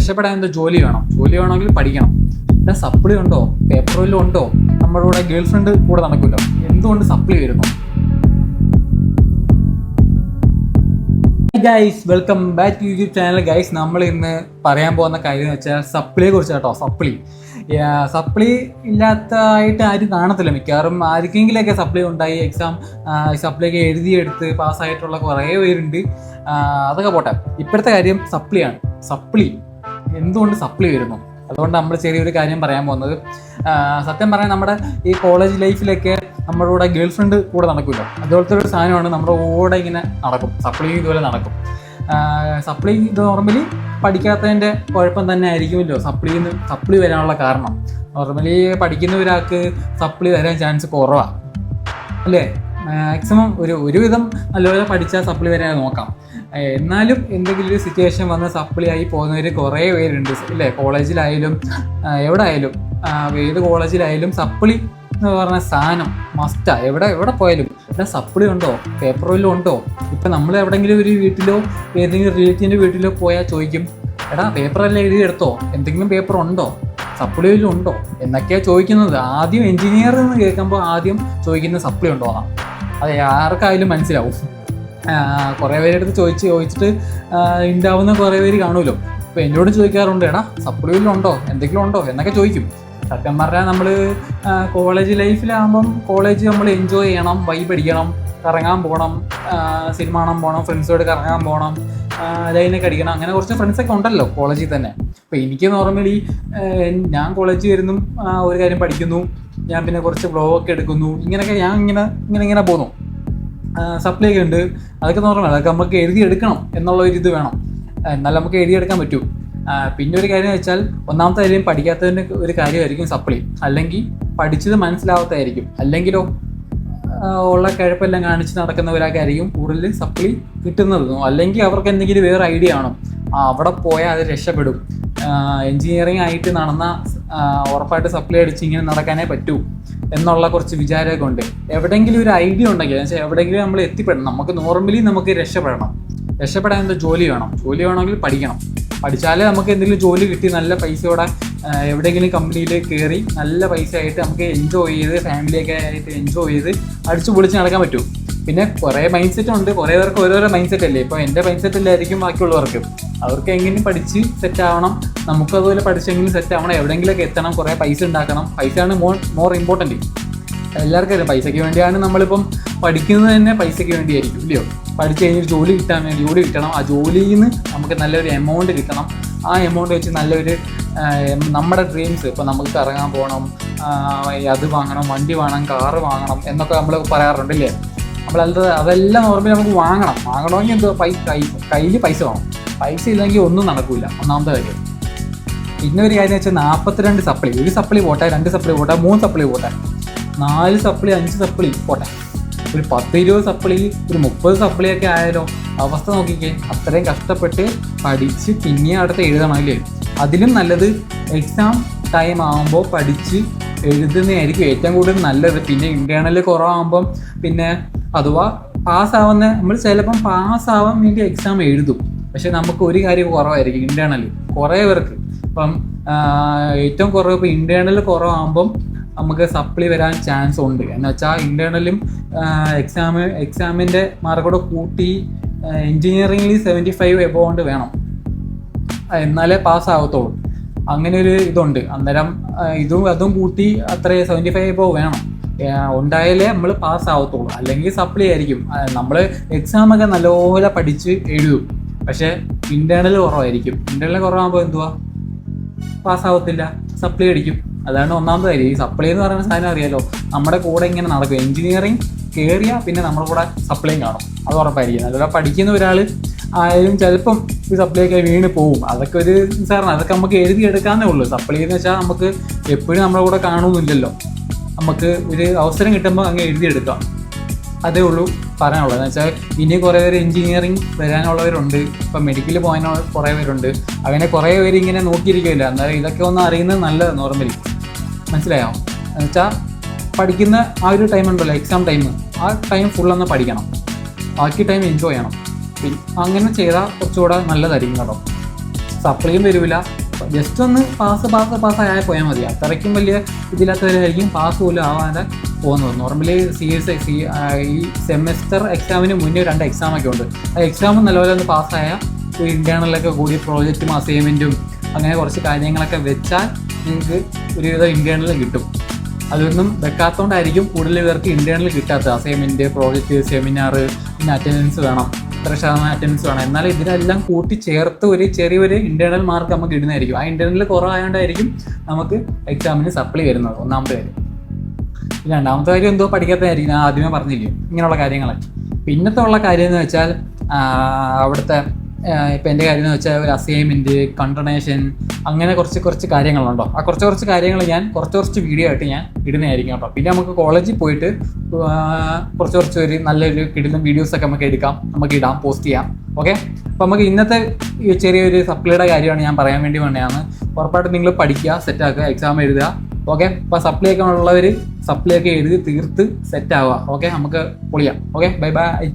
രക്ഷപ്പെടാൻ എന്തോ ജോലി വേണം. ജോലി വേണമെങ്കിൽ പഠിക്കണം. പിന്നെ സപ്ലി ഉണ്ടോ, പേപ്പർ വല്ലതും ഉണ്ടോ? നമ്മുടെ കൂടെ ഗേൾ ഫ്രണ്ട് കൂടെ നടക്കുമല്ലോ, എന്തുകൊണ്ട് സപ്ലി വരുന്നു? Guys, welcome back to YouTube channel. Guys, നമ്മൾ ഇന്ന് പറയാൻ പോകുന്ന കാര്യം എന്ന് വെച്ചാൽ സപ്ലിയെ കുറിച്ച് കേട്ടോ. സപ്ലി ഇല്ലാത്തതായിട്ട് ആരും കാണത്തില്ല. മിക്കവാറും ആർക്കെങ്കിലൊക്കെ സപ്ലി ഉണ്ടായി, സപ്ലിയൊക്കെ എഴുതിയെടുത്ത് പാസ്സായിട്ടുള്ള കുറേ പേരുണ്ട്. അതൊക്കെ പോട്ടെ, ഇപ്പോഴത്തെ കാര്യം സപ്ലിയാണ്. എന്തുകൊണ്ട് സപ്ലി വരുന്നു? അതുകൊണ്ട് നമ്മൾ ചെറിയൊരു കാര്യം പറയാൻ പോകുന്നത്, സത്യം പറഞ്ഞാൽ നമ്മുടെ ഈ കോളേജ് ലൈഫിലൊക്കെ നമ്മുടെ കൂടെ ഗേൾ ഫ്രണ്ട് കൂടെ നടക്കുമല്ലോ, അതുപോലത്തെ ഒരു സാധനമാണ്. നമ്മുടെ കൂടെ ഇങ്ങനെ നടക്കും, സപ്ലി ഇതുപോലെ നടക്കും. സപ്ലി ഇത് നോർമലി പഠിക്കാത്തതിൻ്റെ കുഴപ്പം തന്നെ ആയിരിക്കുമല്ലോ സപ്ലി വരാനുള്ള കാരണം. നോർമലി പഠിക്കുന്ന ഒരാൾക്ക് സപ്ലി വരാൻ ചാൻസ് കുറവാണ് അല്ലേ? മാക്സിമം ഒരുവിധം നല്ലപോലെ പഠിച്ചാൽ സപ്ലി വരാൻ നോക്കാം. എന്നാലും എന്തെങ്കിലും ഒരു സിറ്റുവേഷൻ വന്ന് സപ്ലി ആയി പോകുന്നവർ കുറേ പേരുണ്ട് അല്ലേ? കോളേജിലായാലും എവിടെ ആയാലും, ഏത് കോളേജിലായാലും സപ്ലി എന്ന് പറഞ്ഞ സാധനം മസ്റ്റാ. എവിടെ പോയാലും ഇവിടെ സപ്ലി ഉണ്ടോ, പേപ്പർ വല്ലതും ഉണ്ടോ? ഇപ്പം നമ്മൾ എവിടെയെങ്കിലും ഒരു വീട്ടിലോ ഏതെങ്കിലും റിലേറ്റീവിൻ്റെ വീട്ടിലോ പോയാൽ ചോദിക്കും, എടാ പേപ്പറെല്ലാം എഴുതിയെടുത്തോ, എന്തെങ്കിലും പേപ്പർ ഉണ്ടോ, സപ്ലി വല്ലതും ഉണ്ടോ എന്നൊക്കെയാണ് ചോദിക്കുന്നത്. ആദ്യം എഞ്ചിനീയർ എന്ന് കേൾക്കുമ്പോൾ ആദ്യം ചോദിക്കുന്നത് സപ്ലി ഉണ്ടോ എന്നാണ്. അത് ആർക്കായാലും മനസ്സിലാവും. കുറേ പേരെടുത്ത് ചോദിച്ചിട്ട് ഉണ്ടാവുന്ന കുറേ പേര് കാണുമല്ലോ. ഇപ്പോൾ എന്നോട് ചോദിക്കാറുണ്ട്, എടാ സപ്ലി വല്ലതും ഉണ്ടോ, എന്തെങ്കിലും ഉണ്ടോ എന്നൊക്കെ ചോദിക്കും. സത്യം പറഞ്ഞാൽ നമ്മൾ കോളേജ് ലൈഫിലാകുമ്പം കോളേജ് നമ്മൾ എൻജോയ് ചെയ്യണം, വൈബ് അടിക്കണം, കറങ്ങാൻ പോകണം, സിനിമ കാണാൻ പോകണം, ഫ്രണ്ട്സോട് കറങ്ങാൻ പോകണം, ലൈനൊക്കെ അടിക്കണം. അങ്ങനെ കുറച്ച് ഫ്രണ്ട്സൊക്കെ ഉണ്ടല്ലോ കോളേജിൽ തന്നെ. അപ്പോൾ എനിക്ക് നോർമലി ഞാൻ കോളേജിൽ വരുന്നു, ഒരു കാര്യം പഠിക്കുന്നു, ഞാൻ പിന്നെ കുറച്ച് വ്ലോഗൊക്കെ എടുക്കുന്നു, ഇങ്ങനെയൊക്കെ ഞാൻ ഇങ്ങനെ പോകുന്നു. സപ്ലിയൊക്കെ ഉണ്ട്, അതൊക്കെ നോർമൽ. അതൊക്കെ നമുക്ക് എഴുതിയെടുക്കണം എന്നുള്ള ഒരു ഇത് വേണം, എന്നാൽ നമുക്ക് എഴുതിയെടുക്കാൻ പറ്റൂ. പിന്നെ ഒരു കാര്യം വെച്ചാൽ, ഒന്നാമത്തെ കാര്യം പഠിക്കാത്തതിൻ്റെ ഒരു കാര്യമായിരിക്കും സപ്ലി, അല്ലെങ്കിൽ പഠിച്ചത് മനസ്സിലാവാത്തതായിരിക്കും, അല്ലെങ്കിലോ ഉള്ള കിഴപ്പെല്ലാം കാണിച്ച് നടക്കുന്നവരായിരിക്കും കൂടുതൽ സപ്ലി കിട്ടുന്നത്. അല്ലെങ്കിൽ അവർക്ക് എന്തെങ്കിലും വേറെ ഐഡിയ ആണോ, അവിടെ പോയാൽ അത് രക്ഷപ്പെടും, എൻജിനീയറിംഗ് ആയിട്ട് നടന്ന ഉറപ്പായിട്ട് സപ്ലി അടിച്ച് ഇങ്ങനെ നടക്കാനേ പറ്റൂ എന്നുള്ള കുറച്ച് വിചാരമൊക്കെ ഉണ്ട്. എവിടെയെങ്കിലും ഒരു ഐഡിയ ഉണ്ടെങ്കിൽ, എന്നുവെച്ചാൽ എവിടെയെങ്കിലും നമ്മൾ എത്തിപ്പെടണം. നമുക്ക് രക്ഷപ്പെടാൻ എന്തോ ജോലി വേണം. ജോലി വേണമെങ്കിൽ പഠിക്കണം. പഠിച്ചാലേ നമുക്ക് എന്തെങ്കിലും ജോലി കിട്ടി നല്ല പൈസയോടെ എവിടെയെങ്കിലും കമ്പനിയിൽ കയറി നല്ല പൈസ ആയിട്ട് നമുക്ക് എൻജോയ് ചെയ്ത്, ഫാമിലിയൊക്കെ ആയിട്ട് എൻജോയ് ചെയ്ത് അടിച്ചു പൊളിച്ച് നടക്കാൻ പറ്റും. പിന്നെ കുറേ മൈൻഡ് സെറ്റ് ഉണ്ട്, കുറേ പേർക്ക് ഓരോരോ മൈൻഡ് സെറ്റ് അല്ലേ. ഇപ്പോൾ എൻ്റെ മൈൻഡ് സെറ്റ് അല്ലായിരിക്കും ബാക്കിയുള്ളവർക്ക്. അവർക്ക് എങ്ങനെയും പഠിച്ച് സെറ്റ് ആവണം, നമുക്കും അതുപോലെ പഠിച്ചെങ്കിലും സെറ്റ് ആവണം, എവിടെയെങ്കിലുമൊക്കെ എത്തണം, കുറേ പൈസ ഉണ്ടാക്കണം. പൈസയാണ് മോർ ഇമ്പോർട്ടൻറ്റ്. എല്ലാവർക്കും അറിയാം, പൈസയ്ക്ക് വേണ്ടിയാണ് നമ്മളിപ്പം പഠിക്കുന്നത് തന്നെ, പൈസയ്ക്ക് വേണ്ടിയായിരിക്കും ഇല്ലയോ? പഠിച്ച് കഴിഞ്ഞ് ജോലി കിട്ടണം. ആ ജോലിയിൽ നിന്ന് നമുക്ക് നല്ലൊരു എമൗണ്ട് കിട്ടണം. ആ എമൗണ്ട് വെച്ച് നല്ലൊരു നമ്മുടെ ഡ്രീംസ്, ഇപ്പോൾ നമുക്ക് കറങ്ങാൻ പോകണം, അത് വാങ്ങണം, വണ്ടി വാങ്ങണം, കാറ് വാങ്ങണം എന്നൊക്കെ നമ്മൾ പറയാറുണ്ടല്ലേ? അതെല്ലാം നോർമലി നമുക്ക് വാങ്ങണമെങ്കിൽ എന്തോ കയ്യിൽ പൈസ വേണം. പൈസ ഇല്ലെങ്കിൽ ഒന്നും നടക്കില്ല, ഒന്നാമത്തെ കാര്യം. പിന്നെ ഒരു കാര്യം വെച്ചാൽ 42 സപ്ലി, ഒരു സപ്ലി പോട്ടെ, 2 സപ്ലി പോട്ടെ, 3 സപ്ലി പോട്ടെ, 4 സപ്ലി, 5 സപ്ലി പോട്ടെ, ഒരു 10-20 സപ്ലി, ഒരു 30 സപ്ലിയൊക്കെ ആയാലോ അവസ്ഥ നോക്കിക്കേ. അത്രയും കഷ്ടപ്പെട്ട് പഠിച്ച് പിന്നെ അടുത്ത് എഴുതണം അല്ലേ? അതിലും നല്ലത് എക്സാം ടൈം ആകുമ്പോൾ പഠിച്ച് എഴുതുന്നതായിരിക്കും ഏറ്റവും കൂടുതൽ നല്ലത്. പിന്നെ ഇൻറ്റേർണൽ കുറവാകുമ്പം പിന്നെ അഥവാ പാസ്സാവുന്ന, നമ്മൾ ചിലപ്പം പാസ്സാവാൻ വേണ്ടി എക്സാം എഴുതും, പക്ഷെ നമുക്ക് ഒരു കാര്യം കുറവായിരിക്കും ഇൻറ്റേർണൽ. കുറേ പേർക്ക് ഇപ്പം ഏറ്റവും കുറവ് ഇപ്പോൾ ഇൻറ്റേർണൽ കുറവാകുമ്പം നമുക്ക് സപ്ലി വരാൻ ചാൻസ് ഉണ്ട്. എന്ന് വെച്ചാൽ ഇൻറ്റേർണലും എക്സാമിൻ്റെ മാർക്കോടെ കൂട്ടി എൻജിനീയറിംഗിൽ 75 എബോണ്ട് വേണം, എന്നാലേ പാസ്സാകത്തുള്ളൂ. അങ്ങനെ ഒരു ഇതുണ്ട്. അന്നേരം അതും കൂട്ടി അത്ര 75 എബോവ് വേണം, ഉണ്ടായാലേ നമ്മൾ പാസ്സാവത്തുള്ളൂ. അല്ലെങ്കിൽ സപ്ലി ആയിരിക്കും. നമ്മൾ എക്സാമൊക്കെ നല്ലപോലെ പഠിച്ച് എഴുതും, പക്ഷേ ഇൻറ്റേർണൽ കുറവായിരിക്കും. ഇൻറ്റേർണൽ കുറവാകുമ്പോൾ എന്തുവാ, പാസ്സാവത്തില്ല, സപ്ലി അടിക്കും. അതാണ് ഒന്നാമത്തെ കാര്യം. ഈ സപ്ലൈ എന്ന് പറയുന്ന സാധനം അറിയാലോ, നമ്മുടെ കൂടെ ഇങ്ങനെ നടക്കും. എഞ്ചിനീയറിംഗ് കയറിയാൽ പിന്നെ നമ്മുടെ കൂടെ സപ്ലൈയും കാണും, അത് ഉറപ്പായിരിക്കും. അതുപോലെ പഠിക്കുന്ന ഒരാൾ ആയാലും ചിലപ്പം ഈ സപ്ലൈയൊക്കെ വീണ് പോവും. അതൊക്കെ ഒരു സാറിന് അതൊക്കെ നമുക്ക് എഴുതിയെടുക്കാന്നേ ഉള്ളൂ. സപ്ലൈ എന്ന് വെച്ചാൽ നമുക്ക് എപ്പോഴും നമ്മുടെ കൂടെ കാണുന്നില്ലല്ലോ, നമുക്ക് ഒരു അവസരം കിട്ടുമ്പോൾ അങ്ങ് എഴുതിയെടുക്കാം, അതേ ഉള്ളൂ പറയാനുള്ളത്. എന്ന് വെച്ചാൽ ഇനി കുറേ പേര് എഞ്ചിനീയറിംഗ് വരാനുള്ളവരുണ്ട്, ഇപ്പം മെഡിക്കൽ പോകാനുള്ള കുറേ പേരുണ്ട്. അങ്ങനെ കുറേ പേര് ഇങ്ങനെ നോക്കിയിരിക്കില്ല. എന്നാലും ഇതൊക്കെ ഒന്ന് അറിയുന്നത് നല്ലത് നോർമലി, മനസ്സിലായോ? എന്ന് വെച്ചാൽ പഠിക്കുന്ന ആ ഒരു ടൈം ഉണ്ടല്ലോ, എക്സാം ടൈം, ആ ടൈം ഫുള്ളൊന്ന് പഠിക്കണം, ബാക്കി ടൈം എൻജോയ് ചെയ്യണം. അങ്ങനെ ചെയ്താൽ കുറച്ചുകൂടെ നല്ലതായിരിക്കും കേട്ടോ. സപ്ലിയും വരില്ല. ജസ്റ്റ് ഒന്ന് പാസ്സായാൽ പോയാൽ മതി. അത്രയ്ക്കും വലിയ ഇതില്ലാത്തവരായിരിക്കും പാസ് പോലും ആവാതെ പോകുന്നത്. നോർമലി ഈ സെമസ്റ്റർ എക്സാമിന് മുന്നേ 2 എക്സാമൊക്കെ ഉണ്ട്. ആ എക്സാം നല്ലപോലെ ഒന്ന് പാസ്സായാൽ ഇൻറ്റേർണലൊക്കെ കൂടി പ്രോജക്റ്റും അസൈൻമെൻറ്റും അങ്ങനെ കുറച്ച് കാര്യങ്ങളൊക്കെ വെച്ചാൽ നിങ്ങൾക്ക് ഒരുവിധം ഇൻറ്റേർണൽ കിട്ടും. അതൊന്നും വെക്കാത്തതുകൊണ്ടായിരിക്കും കൂടുതൽ പേർക്ക് ഇൻറ്റേർണൽ കിട്ടാത്തത്. അസൈൻമെൻറ്റ്, പ്രോജക്റ്റ്, സെമിനാർ, പിന്നെ അറ്റൻഡൻസ് വേണം, 3% അറ്റൻഡൻസ് വേണം. എന്നാൽ ഇതിനെല്ലാം കൂട്ടി ചേർത്ത് ഒരു ചെറിയൊരു ഇൻറ്റേർണൽ മാർക്ക് നമുക്ക് ഇടുന്നതായിരിക്കും. ആ ഇൻറ്റേർണൽ കുറവായതുകൊണ്ടായിരിക്കും നമുക്ക് എക്സാമിന് സപ്ലി വരുന്നത്. ഒന്നാമത്തെ കാര്യം. രണ്ടാമത്തെ കാര്യം എന്തോ പഠിക്കാത്തതായിരിക്കും, ഞാൻ ആദ്യമേ പറഞ്ഞില്ലേ ഇങ്ങനെയുള്ള കാര്യങ്ങളൊക്കെ. പിന്നത്തെ ഉള്ള കാര്യം എന്ന് വെച്ചാൽ അവിടുത്തെ ഇപ്പം എൻ്റെ കാര്യം എന്ന് വെച്ചാൽ ഒരു അസൈൻമെൻറ്റ്, കണ്ടണേഷൻ, അങ്ങനെ കുറച്ച് കാര്യങ്ങളുണ്ടോ. ആ കുറച്ച് കാര്യങ്ങൾ ഞാൻ കുറച്ച് വീഡിയോ ആയിട്ട് ഞാൻ ഇടുന്നതായിരിക്കും കേട്ടോ. പിന്നെ നമുക്ക് കോളേജിൽ പോയിട്ട് കുറച്ച് ഒരു നല്ലൊരു കിടുന്ന വീഡിയോസൊക്കെ നമുക്ക് ഇടാം, പോസ്റ്റ് ചെയ്യാം. ഓക്കെ, അപ്പോൾ നമുക്ക് ഇന്നത്തെ ചെറിയൊരു സപ്ലിയുടെ കാര്യമാണ് ഞാൻ പറയാൻ വേണ്ടി വേണ്ടതാണ്. ഉറപ്പായിട്ടും നിങ്ങൾ പഠിക്കുക, സെറ്റാക്കുക, എക്സാം എഴുതുക. ഓക്കെ, അപ്പോൾ സപ്ലിയൊക്കെ ഉള്ളവർ സപ്ലിയൊക്കെ എഴുതി തീർത്ത് സെറ്റാവുക. ഓക്കെ, നമുക്ക് പൊളിയാം. Okay, by.